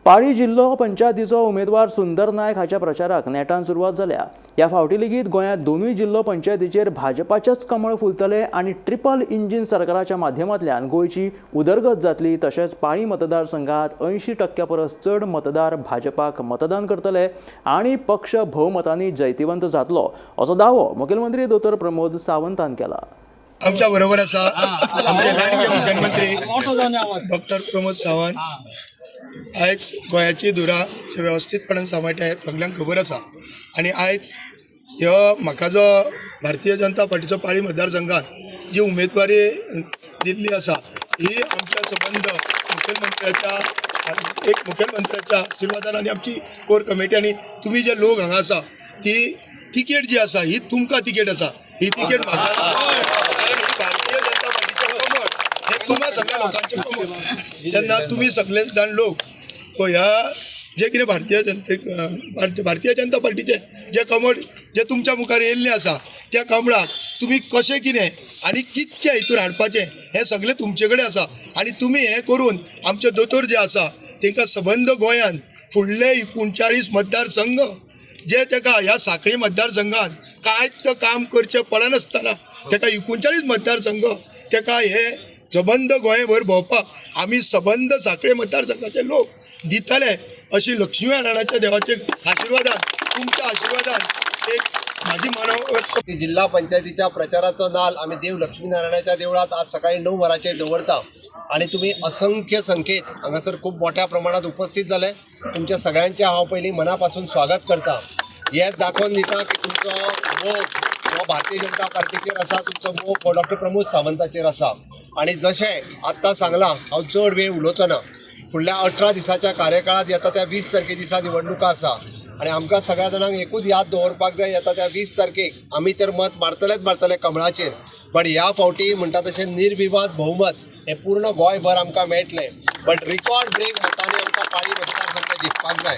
पाळी जिल्हो पंचायतीचो उमेदवार सुंदर नायक हाच्या प्रचाराक नेटान सुरवात जाल्या। या फावटी लेगीत गोंयांत दोनूय जिल्हो पंचायतीचेर भाजपाचेच कमळ फुलतले आणि ट्रिपल इंजिन सरकाराच्या माध्यमांतल्यान गोंयची उदरगत जातली। तशेंच पाळी मतदारसंघात 80% परस चड मतदार भाजपाक मतदान करतले आणि पक्ष भोवमतांनी जैतिवंत जातलो असो दावो मुखेलमंत्री डॉ. प्रमोद सावंतान केला। आमच्या बरोबर आसा आमचे लाडके मुख्यमंत्री डॉ. प्रमोद सावंत। आयज गोंयाची धुरा वेवस्थीतपणान सांबाळटा हें सगळ्यांक खबर आसा आनी आयज ह्यो म्हाका जो भारतीय जनता पार्टीचो पाळी मतदारसंघात जी उमेदवारी दिल्ली आसा ही आमच्या संबंध मुखेलमंत्र्याच्या आशिर्वादान आनी आमची कोर कमिटी आनी तुमी जे लोक हांगा आसा ती तिकेट जी आसा ही तुमकां तिकेट आसा ही तिकेट म्हाका भारतीय जनता पार्टीचें कमळ हे तुम्हा सगळ्या लोकांचें कमळ तेन्ना तुमी सगळे जाण लोक ह्या जे कितें भारतीय जनता पार्टीचे जे कमळ जे तुमच्या मुखार येयल्लें आसा त्या कमळाक तुमी कशें कितें आनी कितके हितून हाडपाचें हें सगळें तुमचे कडेन आसा आनी तुमी हें करून आमचे दोतोर जे आसा तांकां सबंद गोंयांत फुडले 39 मतदारसंघ जे ताका ह्या सांखळी मतदारसंघात कांयच काम करचें पडनासतना ताका 39 मतदारसंघ ताका हे सबंद गोंयभर भोंवपाक आमी सबंद सांखळी मतदारसंघाचे लोक दितले अशी लक्ष्मी नारायणाच्या देवाचे आशिर्वादान तुमच्या आशिर्वादान एक माझी मानव जिल्हा पंचायतीच्या प्रचाराचो नाल आम्ही देव लक्ष्मीनारायणाच्या देवळात आज सकाळी 9 वरांचेर दवरता आणि तुम्ही असंख्य संख्येत हांगासर खूप मोठ्या प्रमाणात उपस्थित झाले। तुमच्या सगळ्यांचे हांव पयलीं मनापासून स्वागत करता। हेच दाखोवन दिता की तुमचो मोग हो भारतीय जनता पार्टीचेर आसा, तुमचो मोग हो डॉ. प्रमोद सावंताचेर आसा आणि जशें आत्तां सांगलां हांव चड वेळ उलोवचो ना। फुडल्या 18 दिसाच्या कार्यकाळात येता त्या 20 तारखे दिसा निवडणुका आसा आणि आमकां सगळ्या जाणांक एकूच याद दवरपाक जाय येता त्या 20 तारखेक आमी तर मत मारतलेच कमळाचेर, बट ह्या फावटी म्हणटा तशें निर्विवाद बहुमत हे पूर्ण गोंयभर आमकां मेळटलें, बट रिकॉर्ड ब्रेक मतांनी आमकां पाळी मतदारसंघ जिखपाक जाय।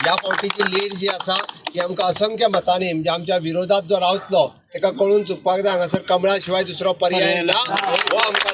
ह्या फावटीची लीड जी आसा ती आमकां असंख्य मतांनी म्हणजे आमच्या विरोधात जो रावतलो ताका कळून चुकपाक जाय हांगासर कमळा शिवाय दुसरो पर्याय ना हो आमकां